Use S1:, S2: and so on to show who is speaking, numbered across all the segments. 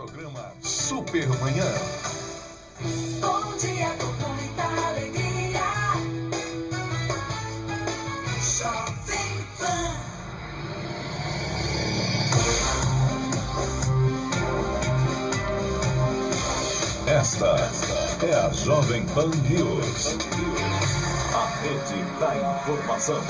S1: Programa Supermanhã.
S2: Bom dia com muita alegria. Jovem Pan.
S1: Esta é a Jovem Pan News. A rede da informação.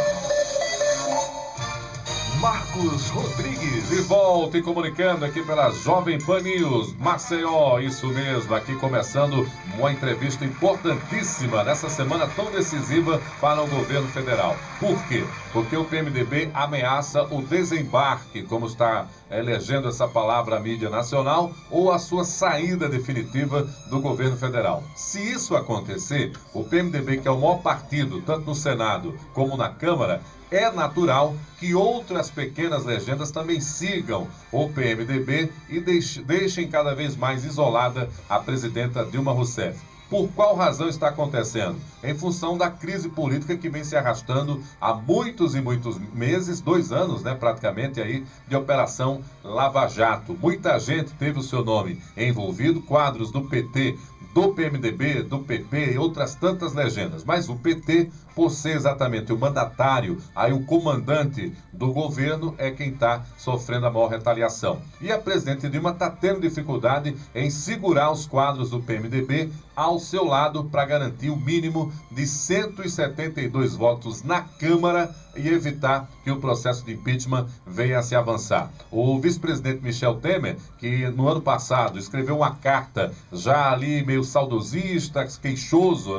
S1: Marcos Rodrigues.
S3: De volta e comunicando aqui pela Jovem Pan News, Maceió, isso mesmo, aqui começando uma entrevista importantíssima nessa semana tão decisiva para o governo federal. Por quê? Porque o PMDB ameaça o desembarque, como está elegendo essa palavra a mídia nacional, ou a sua saída definitiva do governo federal. Se isso acontecer, o PMDB, que é o maior partido, tanto no Senado como na Câmara, é natural que outras pequenas legendas também sigam o PMDB e deixem cada vez mais isolada a presidenta Dilma Rousseff. Por qual razão está acontecendo? Em função da crise política que vem se arrastando há muitos e muitos meses, 2 anos, praticamente, aí, de Operação Lava Jato. Muita gente teve o seu nome envolvido, quadros do PT, do PMDB, do PP e outras tantas legendas. Mas o PT, por ser exatamente o mandatário, aí o comandante do governo, é quem está sofrendo a maior retaliação. E a presidente Dilma está tendo dificuldade em segurar os quadros do PMDB ao seu lado para garantir o mínimo de 172 votos na Câmara e evitar que o processo de impeachment venha a se avançar. O vice-presidente Michel Temer, que no ano passado escreveu uma carta já ali meio saudosista, queixoso,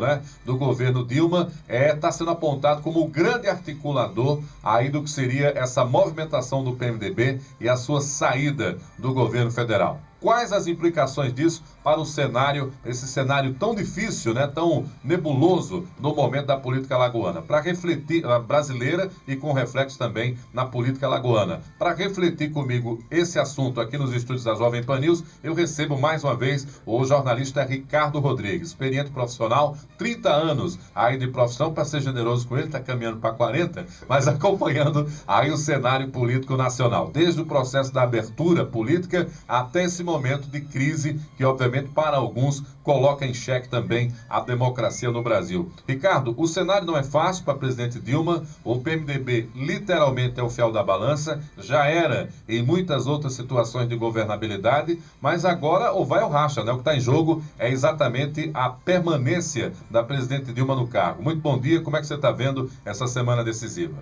S3: do governo Dilma, está sendo apontado como o grande articulador aí do que seria essa movimentação do PMDB e a sua saída do governo federal. Quais as implicações disso para o cenário, esse cenário tão difícil, tão nebuloso no momento da política alagoana? Para refletir, na brasileira e com reflexo também na política alagoana. Para refletir comigo esse assunto aqui nos estúdios da Jovem Pan News, eu recebo mais uma vez o jornalista Ricardo Rodrigues, experiente profissional, 30 anos aí de profissão, para ser generoso com ele, está caminhando para 40, mas acompanhando aí o cenário político nacional, desde o processo da abertura política até esse momento de crise que, obviamente, para alguns, coloca em xeque também a democracia no Brasil. Ricardo, o cenário não é fácil para a presidente Dilma, o PMDB literalmente é o fiel da balança, já era em muitas outras situações de governabilidade, mas agora ou vai ou racha, O que está em jogo é exatamente a permanência da presidente Dilma no cargo. Muito bom dia, como é que você está vendo essa semana decisiva?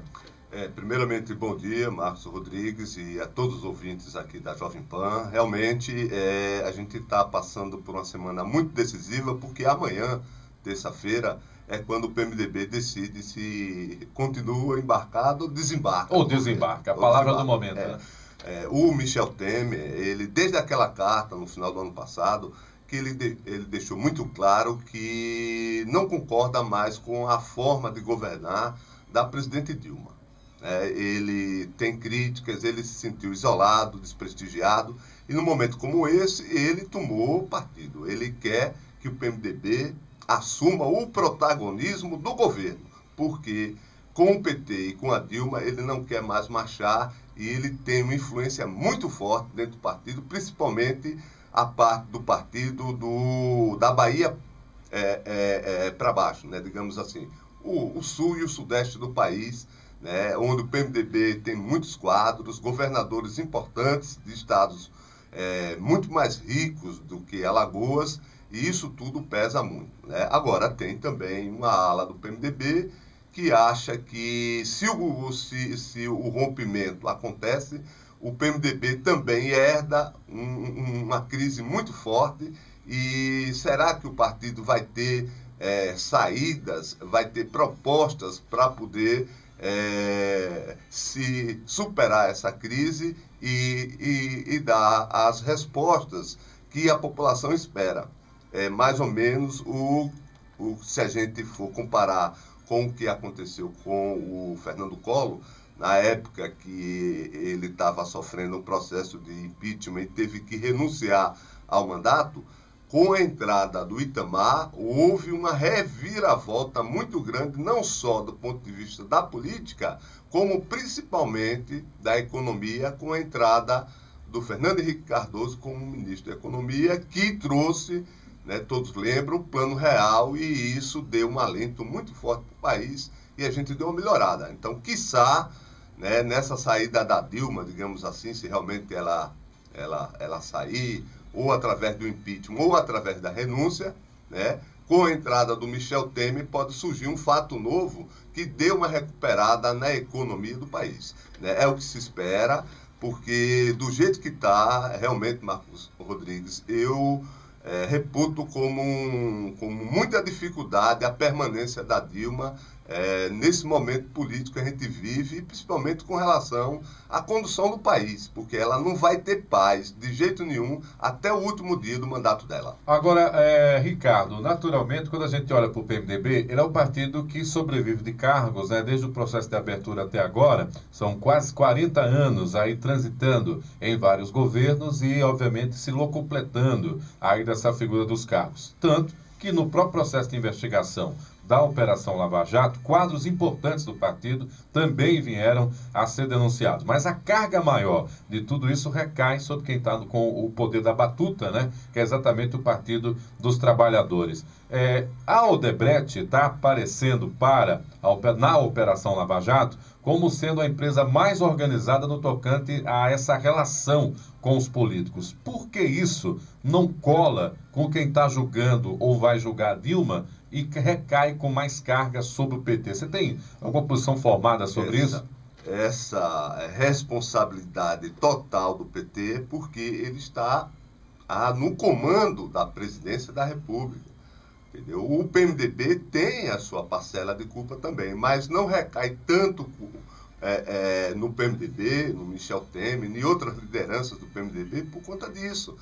S4: Primeiramente, bom dia, Marcos Rodrigues, e a todos os ouvintes aqui da Jovem Pan. Realmente, a gente está passando por uma semana muito decisiva, porque amanhã, terça-feira, é quando o PMDB decide se continua embarcado ou desembarca.
S3: Ou desembarca, a palavra do momento.
S4: O Michel Temer, ele, desde aquela carta no final do ano passado, que ele deixou muito claro que não concorda mais com a forma de governar da presidente Dilma. Ele tem críticas, ele se sentiu isolado, desprestigiado, e num momento como esse, ele tomou partido. Ele quer que o PMDB assuma o protagonismo do governo, porque com o PT e com a Dilma, ele não quer mais marchar, e ele tem uma influência muito forte dentro do partido, principalmente a parte do partido da Bahia para baixo, digamos assim, o sul e o sudeste do país, onde o PMDB tem muitos quadros, governadores importantes de estados muito mais ricos do que Alagoas, e isso tudo pesa muito. Agora, tem também uma ala do PMDB que acha que se o rompimento acontece, o PMDB também herda uma crise muito forte, e será que o partido vai ter saídas, vai ter propostas para poder se superar essa crise e dar as respostas que a população espera? Mais ou menos se a gente for comparar com o que aconteceu com o Fernando Collor, na época que ele estava sofrendo um processo de impeachment e teve que renunciar ao mandato, com a entrada do Itamar, houve uma reviravolta muito grande, não só do ponto de vista da política, como principalmente da economia, com a entrada do Fernando Henrique Cardoso como ministro da Economia, que trouxe, né, todos lembram, o Plano Real, e isso deu um alento muito forte para o país e a gente deu uma melhorada. Então, quiçá, né, nessa saída da Dilma, digamos assim, se realmente ela sair, ou através do impeachment, ou através da renúncia, né, com a entrada do Michel Temer, pode surgir um fato novo que dê uma recuperada na economia do país. Né? É o que se espera, porque do jeito que está, realmente, Marcos Rodrigues, eu reputo como muita dificuldade a permanência da Dilma nesse momento político que a gente vive, principalmente com relação à condução do país, porque ela não vai ter paz de jeito nenhum até o último dia do mandato dela.
S3: Agora, Ricardo, naturalmente, quando a gente olha para o PMDB, ele é um partido que sobrevive de cargos, né, desde o processo de abertura até agora. São quase 40 anos aí transitando em vários governos e, obviamente, se locupletando aí dessa figura dos cargos. Tanto que no próprio processo de investigação da Operação Lava Jato, quadros importantes do partido também vieram a ser denunciados. Mas a carga maior de tudo isso recai sobre quem está com o poder da batuta, né? Que é exatamente o Partido dos Trabalhadores. A Odebrecht está aparecendo na Operação Lava Jato como sendo a empresa mais organizada no tocante a essa relação com os políticos. Por que isso não cola com quem está julgando ou vai julgar Dilma e recai com mais carga sobre o PT? Você tem alguma posição formada sobre isso?
S4: Essa responsabilidade total do PT, porque ele está no comando da presidência da República. Entendeu? O PMDB tem a sua parcela de culpa também, mas não recai tanto no PMDB, no Michel Temer, em outras lideranças do PMDB por conta disso.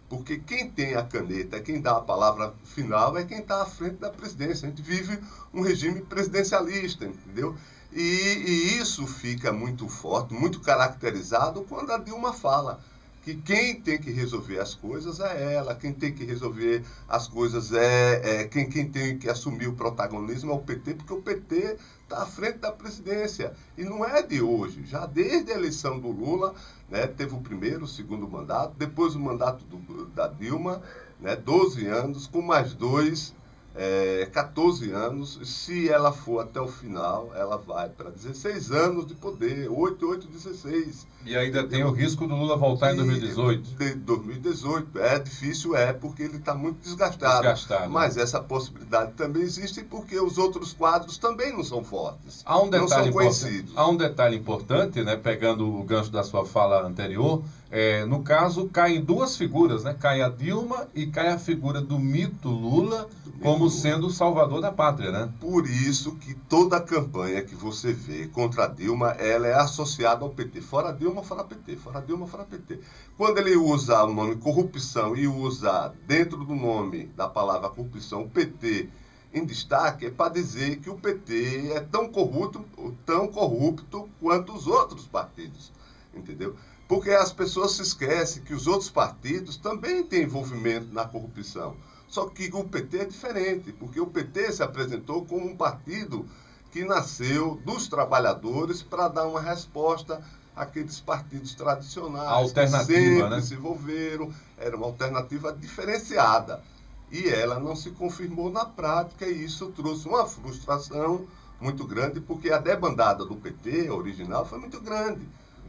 S4: Porque quem tem a caneta, quem dá a palavra final é quem está à frente da presidência. A gente vive um regime presidencialista, entendeu? E isso fica muito forte, muito caracterizado quando a Dilma fala que quem tem que resolver as coisas é ela, quem tem que resolver as coisas quem tem que assumir o protagonismo é o PT, porque o PT está à frente da presidência. E não é de hoje, já desde a eleição do Lula, né, teve o primeiro, o segundo mandato, depois o mandato da Dilma, né, 12 anos, com mais 2, 14 anos. Se ela for até o final, ela vai para 16 anos de poder, 8, 16.
S3: E ainda tem o risco do Lula voltar em 2018.
S4: 2018, difícil, porque ele está muito desgastado. Mas essa possibilidade também existe porque os outros quadros também não são fortes, não são conhecidos.
S3: Há um detalhe importante, né, pegando o gancho da sua fala anterior, no caso, caem duas figuras, né? Cai a Dilma e cai a figura do mito Lula como sendo o salvador da pátria, né?
S4: Por isso que toda a campanha que você vê contra a Dilma, ela é associada ao PT. Fora Dilma, fora PT. Fora Dilma, fora PT. Quando ele usa o nome corrupção e usa dentro do nome da palavra corrupção o PT em destaque, é para dizer que o PT é tão corrupto quanto os outros partidos, entendeu? Porque as pessoas se esquecem que os outros partidos também têm envolvimento na corrupção. Só que o PT é diferente, porque o PT se apresentou como um partido que nasceu dos trabalhadores para dar uma resposta àqueles partidos tradicionais.
S3: Alternativa,
S4: que sempre,
S3: né?
S4: Se envolveram, era uma alternativa diferenciada. E ela não se confirmou na prática e isso trouxe uma frustração muito grande, porque a debandada do PT original foi muito grande.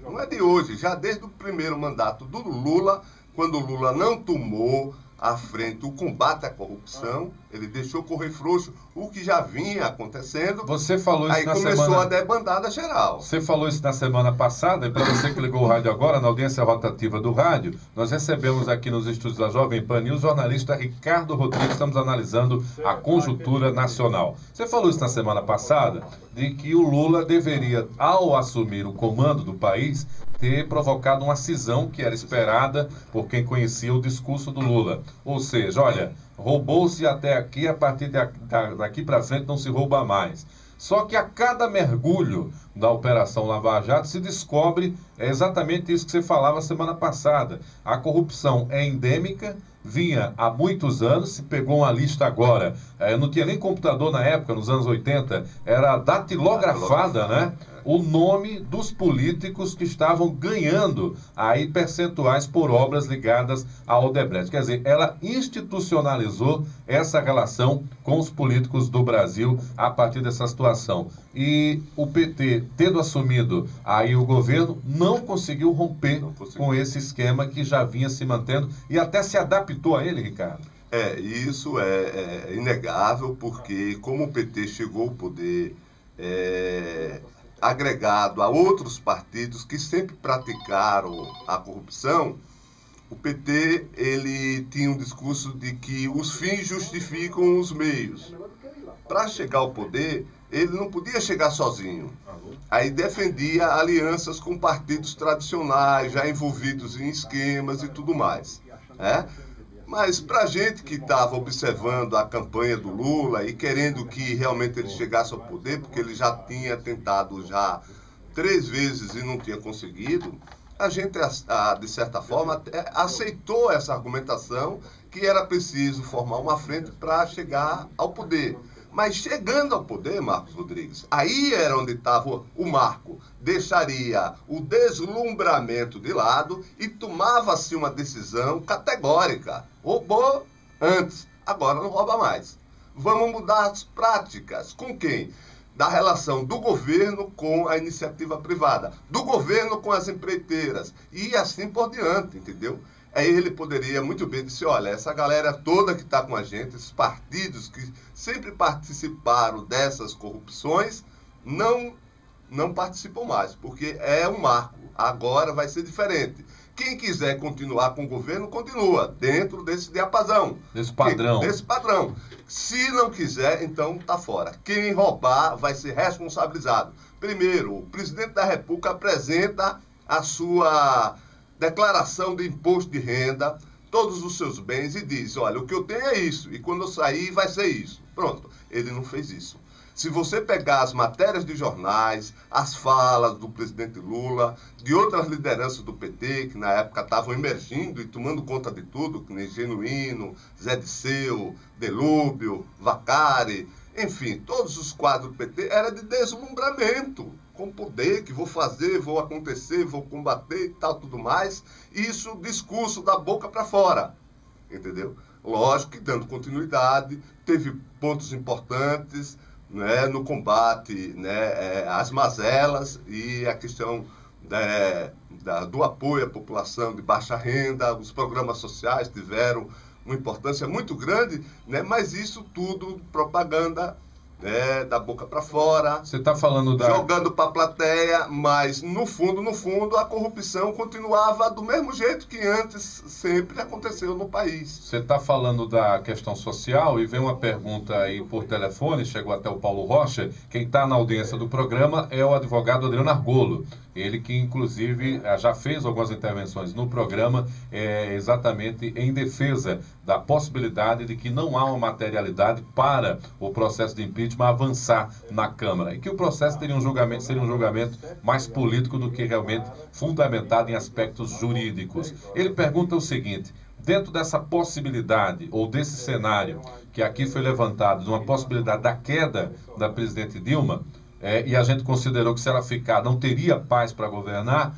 S4: Não é de hoje, já desde o primeiro mandato do Lula, quando o Lula não tomou à frente o combate à corrupção, ele deixou correr frouxo o que já vinha acontecendo.
S3: Você falou isso
S4: aí começou a debandada geral.
S3: Você falou isso na semana passada, e para você que ligou o rádio agora, na audiência rotativa do rádio, nós recebemos aqui nos estúdios da Jovem Pan News o jornalista Ricardo Rodrigues, estamos analisando a conjuntura nacional. Você falou isso na semana passada, de que o Lula deveria, ao assumir o comando do país, ter provocado uma cisão que era esperada por quem conhecia o discurso do Lula. Ou seja, olha, roubou-se até aqui, a partir daqui para frente não se rouba mais. Só que a cada mergulho da Operação Lava Jato se descobre é exatamente isso que você falava semana passada. A corrupção é endêmica, vinha há muitos anos, se pegou uma lista agora. Não tinha nem computador na época, nos anos 80, era datilografada, né? O nome dos políticos que estavam ganhando aí percentuais por obras ligadas à Odebrecht. Quer dizer, ela institucionalizou essa relação com os políticos do Brasil a partir dessa situação. E o PT, tendo assumido aí o governo, não conseguiu romper com esse esquema que já vinha se mantendo e até se adaptou a ele, Ricardo.
S4: Isso é inegável, porque como o PT chegou ao poder agregado a outros partidos que sempre praticaram a corrupção, o PT ele tinha um discurso de que os fins justificam os meios. Para chegar ao poder, ele não podia chegar sozinho. Aí defendia alianças com partidos tradicionais, já envolvidos em esquemas e tudo mais, né? Mas para a gente que estava observando a campanha do Lula e querendo que realmente ele chegasse ao poder, porque ele já tinha tentado 3 vezes e não tinha conseguido, a gente, de certa forma, aceitou essa argumentação que era preciso formar uma frente para chegar ao poder. Mas chegando ao poder, Marcos Rodrigues, aí era onde estava o marco. Deixaria o deslumbramento de lado e tomava-se uma decisão categórica. Roubou antes, agora não rouba mais. Vamos mudar as práticas. Com quem? Da relação do governo com a iniciativa privada, do governo com as empreiteiras e assim por diante, entendeu? Aí ele poderia muito bem dizer, olha, essa galera toda que está com a gente, esses partidos que sempre participaram dessas corrupções, não participam mais, porque é um marco. Agora vai ser diferente. Quem quiser continuar com o governo, continua dentro desse diapasão.
S3: Desse padrão.
S4: Desse padrão. Se não quiser, então está fora. Quem roubar vai ser responsabilizado. Primeiro, o presidente da República apresenta a sua declaração de imposto de renda, todos os seus bens e diz, olha, o que eu tenho é isso, e quando eu sair vai ser isso. Pronto, ele não fez isso. Se você pegar as matérias de jornais, as falas do presidente Lula, de outras lideranças do PT, que na época estavam emergindo e tomando conta de tudo, que nem Genuíno, Zé Disseu, Delúbio, Vacari, enfim, todos os quadros do PT era de deslumbramento, com poder, que vou fazer, vou acontecer, vou combater e tal, tudo mais. Isso, discurso da boca para fora, entendeu? Lógico que dando continuidade, teve pontos importantes, né, no combate, né, às mazelas e a questão do apoio à população de baixa renda. Os programas sociais tiveram uma importância muito grande, né, mas isso tudo propaganda, da boca para fora.
S3: Você está falando
S4: jogando para a plateia, mas no fundo, a corrupção continuava do mesmo jeito que antes sempre aconteceu no país.
S3: Você está falando da questão social e vem uma pergunta aí por telefone, chegou até o Paulo Rocha. Quem está na audiência do programa é o advogado Adriano Argolo. Ele que, inclusive, já fez algumas intervenções no programa, exatamente em defesa da possibilidade de que não há uma materialidade para o processo de impeachment avançar na Câmara. E que o processo seria um julgamento mais político do que realmente fundamentado em aspectos jurídicos. Ele pergunta o seguinte, dentro dessa possibilidade, ou desse cenário que aqui foi levantado, de uma possibilidade da queda da presidente Dilma, e a gente considerou que se ela ficar não teria paz para governar,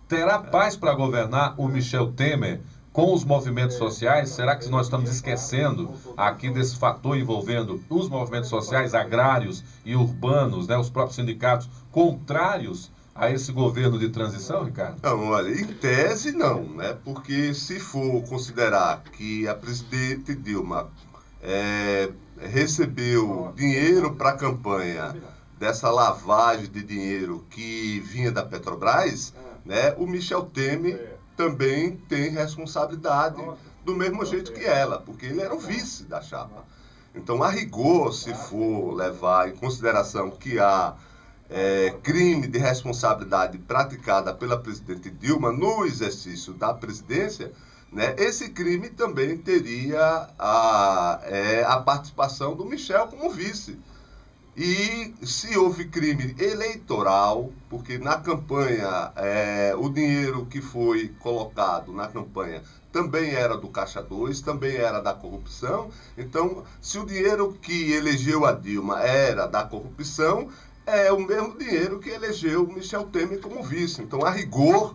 S3: terá paz para governar o Michel Temer com os movimentos sociais? Será que nós estamos esquecendo aqui desse fator envolvendo os movimentos sociais agrários e urbanos, né, os próprios sindicatos contrários a esse governo de transição, Ricardo?
S4: Não, olha, em tese não, né? Porque se for considerar que a presidente Dilma recebeu dinheiro para a campanha dessa lavagem de dinheiro que vinha da Petrobras, né, o Michel Temer também tem responsabilidade do mesmo jeito que ela, porque ele era o vice da chapa. Então, a rigor, se for levar em consideração que há crime de responsabilidade praticada pela presidente Dilma no exercício da presidência, né, esse crime também teria a participação do Michel como vice. E se houve crime eleitoral, porque na campanha o dinheiro que foi colocado na campanha também era do Caixa 2, também era da corrupção. Então, se o dinheiro que elegeu a Dilma era da corrupção, é o mesmo dinheiro que elegeu Michel Temer como vice. Então, a rigor,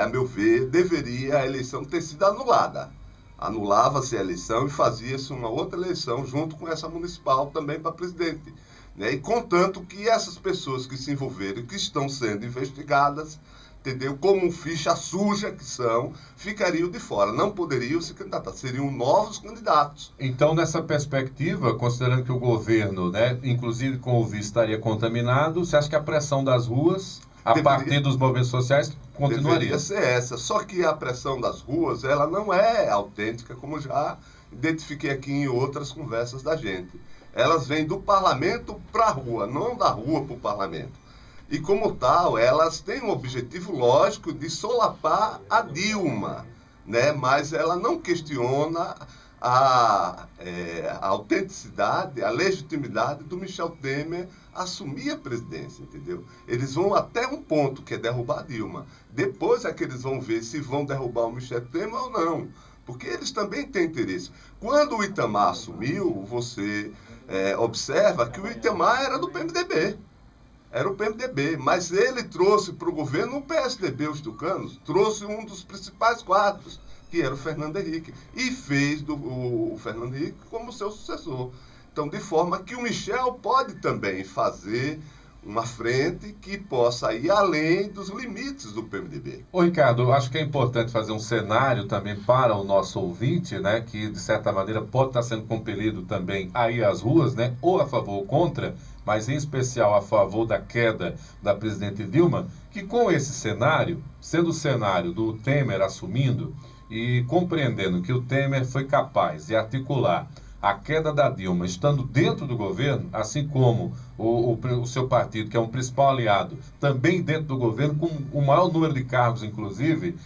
S4: a meu ver, deveria a eleição ter sido anulada. Anulava-se a eleição e fazia-se uma outra eleição junto com essa municipal também para presidente. Né? E contanto que essas pessoas que se envolveram, que estão sendo investigadas, entendeu? Como ficha suja que são, ficariam de fora, não poderiam se candidatar, seriam novos candidatos.
S3: Então, nessa perspectiva, considerando que o governo, né, inclusive com o vice, estaria contaminado, você acha que a pressão das ruas, partir dos movimentos sociais, continuaria?
S4: Deveria ser essa, só que a pressão das ruas, ela não é autêntica, como já identifiquei aqui em outras conversas da gente. Elas vêm do parlamento para a rua, não da rua para o parlamento. E, como tal, elas têm um objetivo lógico de solapar a Dilma, né? Mas ela não questiona a autenticidade, a legitimidade do Michel Temer assumir a presidência, entendeu? Eles vão até um ponto, que é derrubar a Dilma. Depois é que eles vão ver se vão derrubar o Michel Temer ou não. Porque eles também têm interesse. Quando o Itamar assumiu, você observa que o Itamar era do PMDB. Era o PMDB, mas ele trouxe para o governo o PSDB, os tucanos, trouxe um dos principais quadros, que era o Fernando Henrique, e fez o Fernando Henrique como seu sucessor. Então, de forma que o Michel pode também fazer uma frente que possa ir além dos limites do PMDB.
S3: Ô, Ricardo, eu acho que é importante fazer um cenário também para o nosso ouvinte, né, que de certa maneira pode estar sendo compelido também a ir às ruas, né, ou a favor ou contra, mas em especial a favor da queda da presidente Dilma, que com esse cenário, sendo o cenário do Temer assumindo e compreendendo que o Temer foi capaz de articular a queda da Dilma, estando dentro do governo, assim como o seu partido, que é um principal aliado, também dentro do governo, com o maior número de cargos, inclusive,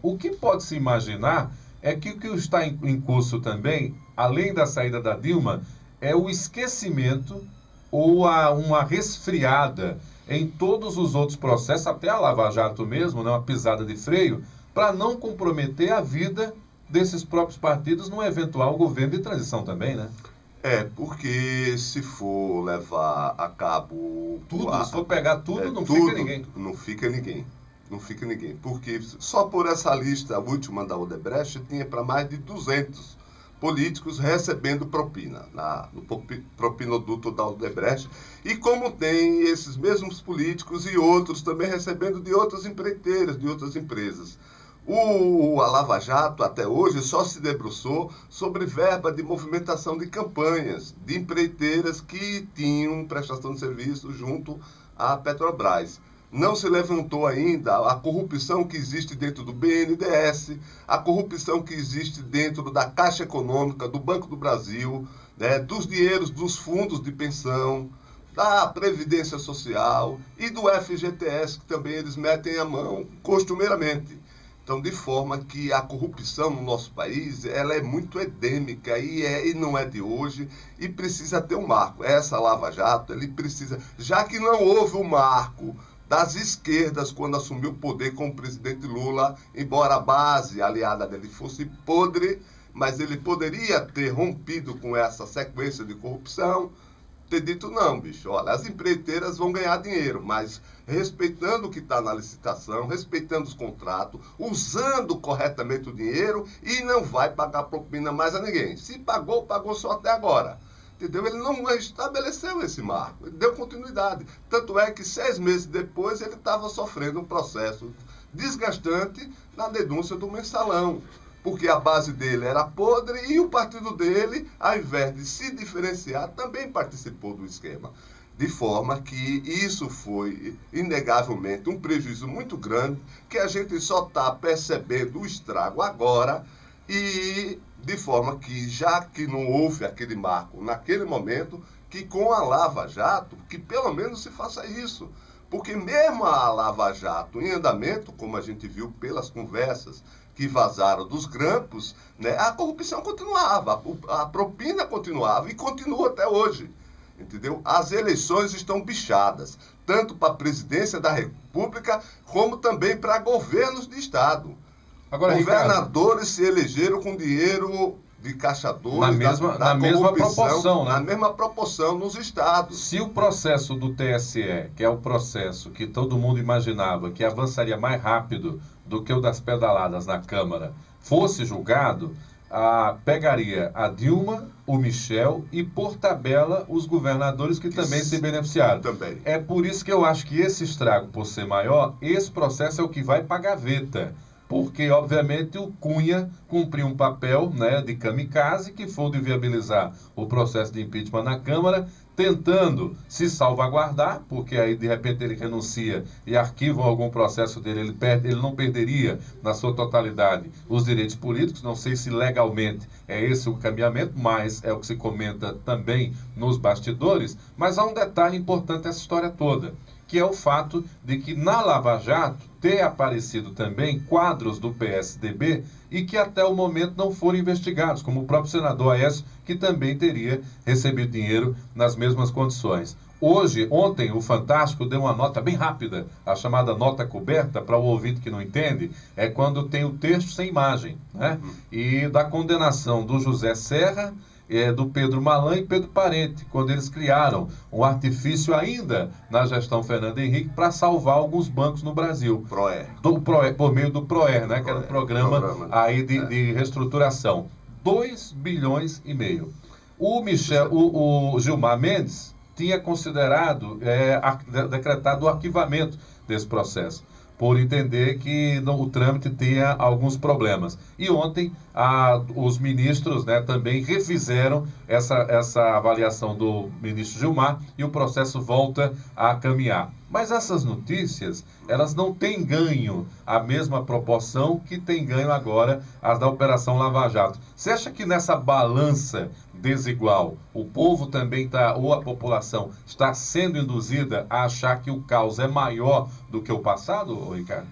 S3: o que pode se imaginar é que o que está em curso também, além da saída da Dilma, é o esquecimento ou uma resfriada em todos os outros processos, até a Lava Jato mesmo, né, uma pisada de freio, para não comprometer a vida desses próprios partidos num eventual governo de transição também, né?
S4: Porque se for levar a cabo...
S3: Tudo, se for pegar tudo, não fica ninguém.
S4: Não fica ninguém. Não fica ninguém. Porque só por essa lista última da Odebrecht tinha para mais de 200 políticos recebendo propina no propinoduto da Odebrecht. E como tem esses mesmos políticos e outros também recebendo de outras empreiteiras, de outras empresas. A Lava Jato, até hoje, só se debruçou sobre verba de movimentação de campanhas de empreiteiras que tinham prestação de serviço junto à Petrobras. Não se levantou ainda a corrupção que existe dentro do BNDES, a corrupção que existe dentro da Caixa Econômica, do Banco do Brasil, né, dos dinheiros dos fundos de pensão, da Previdência Social e do FGTS, que também eles metem a mão costumeiramente. Então, de forma que a corrupção no nosso país, ela é muito endêmica e não é de hoje e precisa ter um marco. Essa Lava Jato, ele precisa, já que não houve um marco das esquerdas quando assumiu o poder com o presidente Lula, embora a base aliada dele fosse podre, mas ele poderia ter rompido com essa sequência de corrupção, ter dito, não, bicho, olha, as empreiteiras vão ganhar dinheiro, mas respeitando o que está na licitação, respeitando os contratos, usando corretamente o dinheiro e não vai pagar propina mais a ninguém. Se pagou, pagou só até agora. Entendeu? Ele não estabeleceu esse marco, ele deu continuidade. Tanto é que 6 meses depois ele estava sofrendo um processo desgastante na denúncia do mensalão. Porque a base dele era podre e o partido dele, ao invés de se diferenciar, também participou do esquema. De forma que isso foi, inegavelmente, um prejuízo muito grande, que a gente só está percebendo o estrago agora, e de forma que, já que não houve aquele marco naquele momento, que com a Lava Jato, que pelo menos se faça isso. Porque mesmo a Lava Jato em andamento, como a gente viu pelas conversas que vazaram dos grampos, né, a corrupção continuava, a propina continuava e continua até hoje. entendeu? As eleições estão bichadas, tanto para a presidência da República, como também para governos de Estado.
S3: Agora,
S4: governadores se elegeram com dinheiro de caixadores,
S3: na mesma proporção, né?
S4: Na mesma proporção nos estados.
S3: Se o processo do TSE, que é o processo que todo mundo imaginava que avançaria mais rápido do que o das pedaladas na Câmara, fosse julgado, pegaria a Dilma, o Michel e, por tabela, os governadores que também se beneficiaram.
S4: Também.
S3: É por isso que eu acho que esse estrago, por ser maior, esse processo é o que vai para a gaveta. Porque, obviamente, o Cunha cumpriu um papel, né, de kamikaze, que foi o de viabilizar o processo de impeachment na Câmara, tentando se salvaguardar, porque aí, de repente, ele renuncia e arquivam algum processo dele, ele não perderia, na sua totalidade, os direitos políticos. Não sei se legalmente é esse o caminhamento, mas é o que se comenta também nos bastidores. Mas há um detalhe importante nessa história toda, que é o fato de que na Lava Jato ter aparecido também quadros do PSDB e que até o momento não foram investigados, como o próprio senador Aécio, que também teria recebido dinheiro nas mesmas condições. Ontem, o Fantástico deu uma nota bem rápida, a chamada nota coberta, para o ouvinte que não entende, é quando tem o texto sem imagem, né? E da condenação do José Serra, do Pedro Malan e Pedro Parente, quando eles criaram um artifício ainda na gestão Fernando Henrique para salvar alguns bancos no Brasil. Por meio do PROER, né? Que era um programa aí de reestruturação. 2,5 bilhões. O Gilmar Mendes tinha considerado, decretado o arquivamento desse processo, por entender que o trâmite tinha alguns problemas. E ontem os ministros, né, também refizeram essa avaliação do ministro Gilmar e o processo volta a caminhar. Mas essas notícias, elas não têm ganho a mesma proporção que tem ganho agora as da Operação Lava Jato. Você acha que nessa balança desigual, o povo também ou a população está sendo induzida a achar que o caos é maior do que o passado, Ricardo?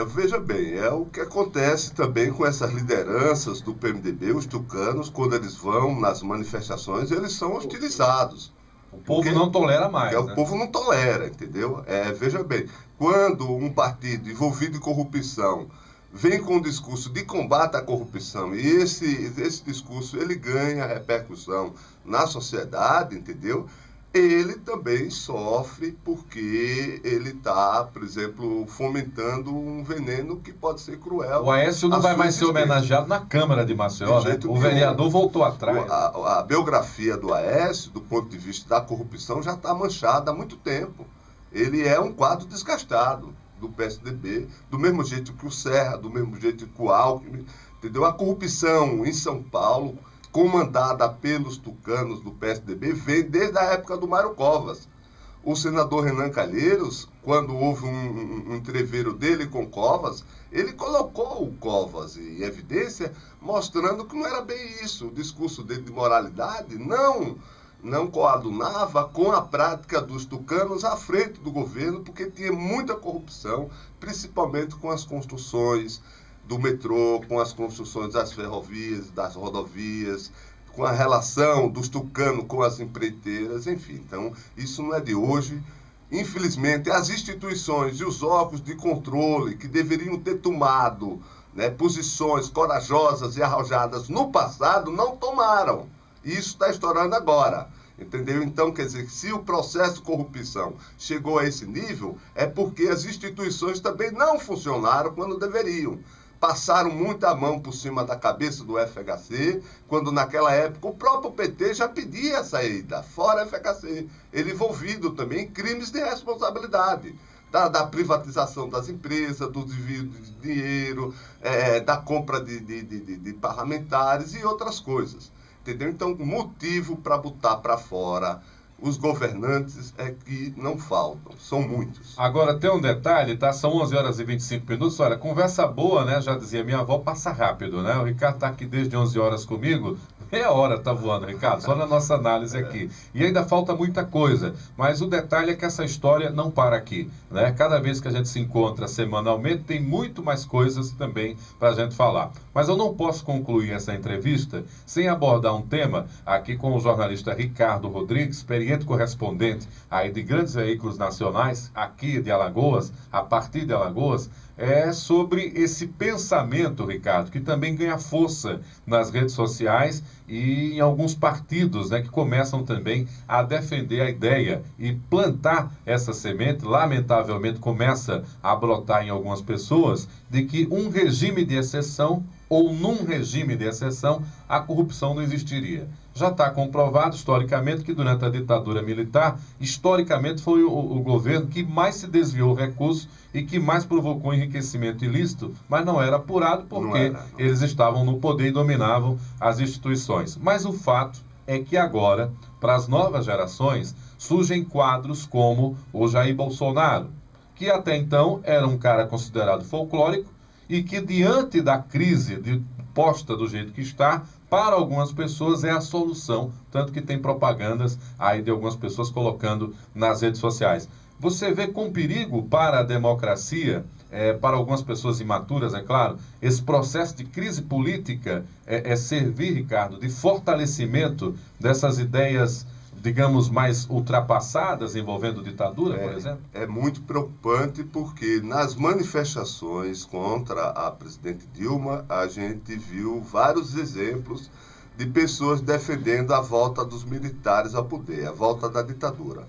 S4: Veja bem, é o que acontece também com essas lideranças do PMDB, os tucanos, quando eles vão nas manifestações, eles são hostilizados.
S3: O povo não tolera mais, né?
S4: O povo não tolera, entendeu? Veja bem, quando um partido envolvido em corrupção vem com um discurso de combate à corrupção e esse discurso ele ganha repercussão na sociedade, entendeu? Ele também sofre porque ele está, por exemplo, fomentando um veneno que pode ser cruel.
S3: O Aécio não vai mais ser homenageado na Câmara de Maceió, né? O vereador voltou atrás.
S4: A biografia do Aécio, do ponto de vista da corrupção, já está manchada há muito tempo. Ele é um quadro desgastado do PSDB, do mesmo jeito que o Serra, do mesmo jeito que o Alckmin, entendeu? A corrupção em São Paulo, comandada pelos tucanos do PSDB, vem desde a época do Mário Covas. O senador Renan Calheiros, quando houve um entreveiro dele com Covas, ele colocou o Covas em evidência, mostrando que não era bem isso. O discurso dele de moralidade não coadunava com a prática dos tucanos à frente do governo, porque tinha muita corrupção, principalmente com as construções do metrô, com as construções das ferrovias, das rodovias, com a relação dos tucanos com as empreiteiras, enfim. Então, isso não é de hoje. Infelizmente, as instituições e os órgãos de controle que deveriam ter tomado, né, posições corajosas e arrojadas no passado, não tomaram. Isso está estourando agora, entendeu? Então, quer dizer, se o processo de corrupção chegou a esse nível, é porque as instituições também não funcionaram quando deveriam. Passaram muita mão por cima da cabeça do FHC, quando naquela época o próprio PT já pedia a saída, fora FHC. Ele envolvido também em crimes de responsabilidade, da privatização das empresas, do desvio de dinheiro, da compra de parlamentares e outras coisas. Entendeu? Então, motivo para botar para fora os governantes é que não faltam, são muitos.
S3: Agora, tem um detalhe, tá? São 11h25. Olha, conversa boa, né? Já dizia minha avó, passa rápido, né? O Ricardo está aqui desde 11 horas comigo, Meia hora tá voando, Ricardo, só na nossa análise aqui. E ainda falta muita coisa, mas o detalhe é que essa história não para aqui, né? Cada vez que a gente se encontra semanalmente, tem muito mais coisas também para a gente falar. Mas eu não posso concluir essa entrevista sem abordar um tema aqui com o jornalista Ricardo Rodrigues, experiente correspondente aí de grandes veículos nacionais, aqui de Alagoas, a partir de Alagoas, sobre esse pensamento, Ricardo, que também ganha força nas redes sociais e em alguns partidos, né, que começam também a defender a ideia e plantar essa semente, lamentavelmente começa a brotar em algumas pessoas, de que um regime de exceção ou num regime de exceção a corrupção não existiria. Já está comprovado historicamente que durante a ditadura militar, historicamente foi o governo que mais se desviou recursos e que mais provocou enriquecimento ilícito, mas não era apurado porque eles estavam no poder e dominavam as instituições. Mas o fato é que agora, para as novas gerações, surgem quadros como o Jair Bolsonaro, que até então era um cara considerado folclórico e que diante da crise posta do jeito que está, para algumas pessoas é a solução, tanto que tem propagandas aí de algumas pessoas colocando nas redes sociais. Você vê com perigo para a democracia, para algumas pessoas imaturas, é claro, esse processo de crise política servir, Ricardo, de fortalecimento dessas ideias, digamos, mais ultrapassadas envolvendo ditadura, por exemplo?
S4: É muito preocupante porque nas manifestações contra a presidente Dilma, a gente viu vários exemplos de pessoas defendendo a volta dos militares ao poder, a volta da ditadura.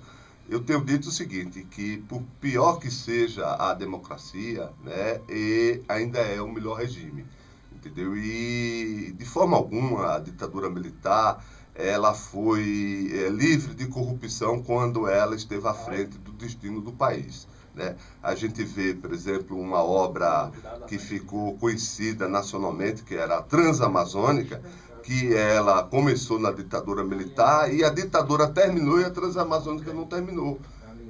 S4: Eu tenho dito o seguinte, que por pior que seja a democracia, né, ainda é o melhor regime, entendeu? E de forma alguma a ditadura militar ela foi livre de corrupção quando ela esteve à frente do destino do país, né? A gente vê, por exemplo, uma obra que ficou conhecida nacionalmente, que era a Transamazônica, que ela começou na ditadura militar e a ditadura terminou e a Transamazônica não terminou.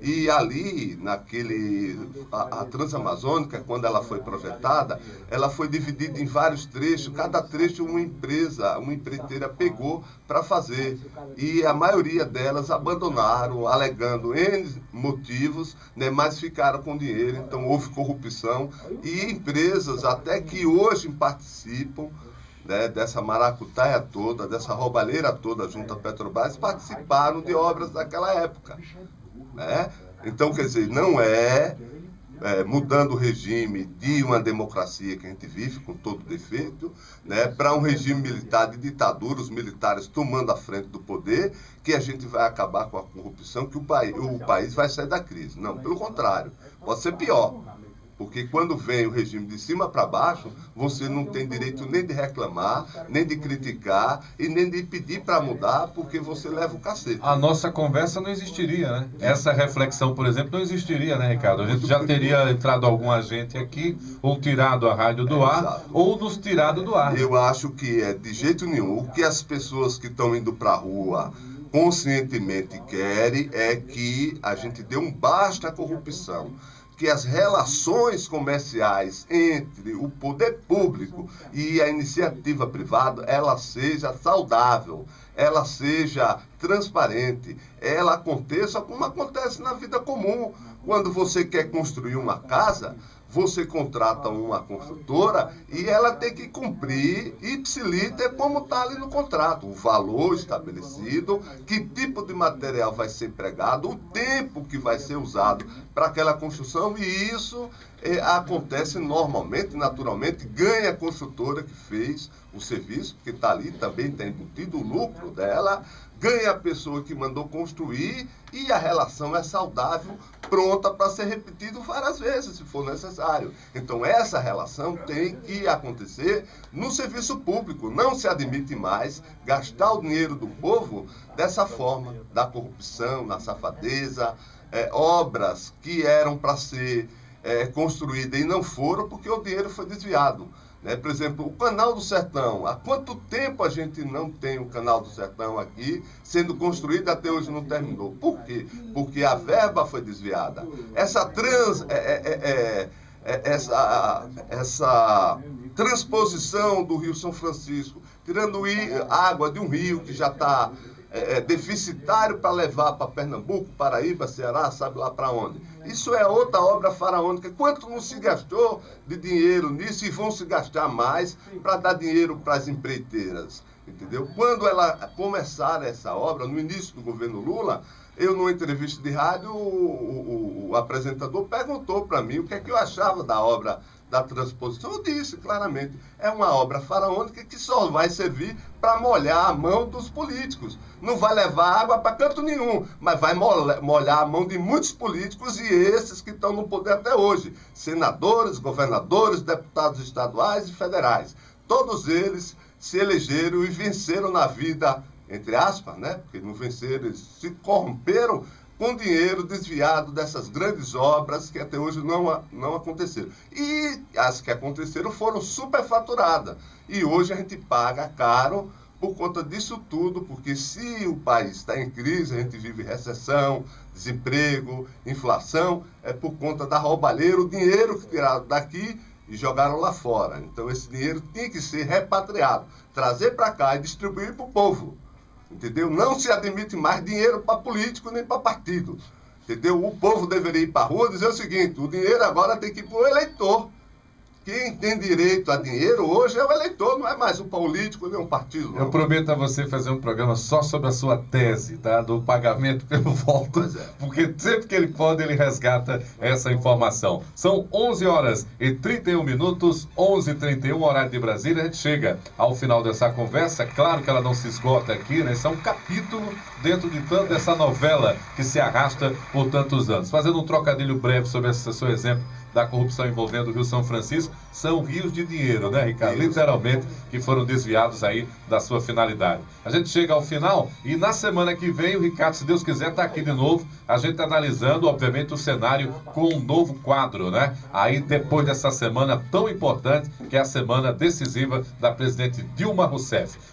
S4: E ali, a Transamazônica, quando ela foi projetada, ela foi dividida em vários trechos, cada trecho uma empreiteira pegou para fazer. E a maioria delas abandonaram, alegando N motivos, né, mas ficaram com dinheiro, então houve corrupção. E empresas até que hoje participam, né, dessa maracutaia toda, dessa roubalheira toda junto à Petrobras, participaram de obras daquela época. Né? Então, quer dizer, não mudando o regime de uma democracia que a gente vive com todo defeito, né, para um regime militar de ditadura, os militares tomando a frente do poder, que a gente vai acabar com a corrupção, que o país vai sair da crise. Não, pelo contrário, pode ser pior. Porque quando vem o regime de cima para baixo, você não tem direito nem de reclamar, nem de criticar e nem de pedir para mudar, porque você leva o cacete.
S3: A nossa conversa não existiria, né? Essa reflexão, por exemplo, não existiria, né, Ricardo? A gente já teria entrado algum agente aqui, ou tirado a rádio do ar, ou nos tirado do ar.
S4: Eu acho que de jeito nenhum. O que as pessoas que estão indo para a rua conscientemente querem é que a gente dê um basta à corrupção, que as relações comerciais entre o poder público e a iniciativa privada, ela seja saudável, ela seja transparente, ela aconteça como acontece na vida comum. Quando você quer construir uma casa, você contrata uma construtora e ela tem que cumprir ipsiliter como está ali no contrato. O valor estabelecido, que tipo de material vai ser empregado, o tempo que vai ser usado para aquela construção, e isso acontece normalmente, naturalmente, ganha a construtora que fez o serviço, porque está ali, também está embutido o lucro dela, ganha a pessoa que mandou construir e a relação é saudável, pronta para ser repetido várias vezes, se for necessário. Então, essa relação tem que acontecer no serviço público. Não se admite mais gastar o dinheiro do povo dessa forma, da corrupção, na safadeza, obras que eram para ser construídas e não foram porque o dinheiro foi desviado. Né? Por exemplo, o Canal do Sertão. Há quanto tempo a gente não tem o Canal do Sertão aqui sendo construído, até hoje não terminou? Por quê? Porque a verba foi desviada. Essa transposição do Rio São Francisco, tirando água de um rio que já está deficitário para levar para Pernambuco, Paraíba, Ceará, sabe lá para onde. Isso é outra obra faraônica. Quanto não se gastou de dinheiro nisso e vão se gastar mais para dar dinheiro para as empreiteiras, entendeu? Quando ela começar essa obra, no início do governo Lula, eu, numa entrevista de rádio, o apresentador perguntou para mim o que é que eu achava da obra da transposição. Eu disse claramente, é uma obra faraônica que só vai servir para molhar a mão dos políticos. Não vai levar água para canto nenhum, mas vai molhar a mão de muitos políticos e esses que estão no poder até hoje. Senadores, governadores, deputados estaduais e federais. Todos eles se elegeram e venceram na vida, entre aspas, né? Porque não venceram, eles se corromperam com dinheiro desviado dessas grandes obras que até hoje não aconteceram. E as que aconteceram foram superfaturadas. E hoje a gente paga caro por conta disso tudo, porque se o país está em crise, a gente vive recessão, desemprego, inflação, é por conta da roubalheira, o dinheiro que tiraram daqui e jogaram lá fora. Então esse dinheiro tinha que ser repatriado, trazer para cá e distribuir para o povo. Entendeu? Não se admite mais dinheiro para político nem para partido. Entendeu? O povo deveria ir para a rua e dizer o seguinte, o dinheiro agora tem que ir para o eleitor. Quem tem direito a dinheiro hoje é o eleitor, não é mais um político nem um partido. Não.
S3: Eu prometo a você fazer um programa só sobre a sua tese, tá? Do pagamento pelo voto, porque sempre que ele pode, ele resgata essa informação. São 11h31, 11h31, horário de Brasília. A gente chega ao final dessa conversa. Claro que ela não se esgota aqui, né? Isso é um capítulo dentro de tanto dessa novela que se arrasta por tantos anos. Fazendo um trocadilho breve sobre esse seu exemplo da corrupção envolvendo o Rio São Francisco, são rios de dinheiro, né, Ricardo? Literalmente, que foram desviados aí da sua finalidade. A gente chega ao final e na semana que vem o Ricardo, se Deus quiser, está aqui de novo, a gente analisando, obviamente, o cenário com um novo quadro, né? Aí depois dessa semana tão importante, que é a semana decisiva da presidente Dilma Rousseff.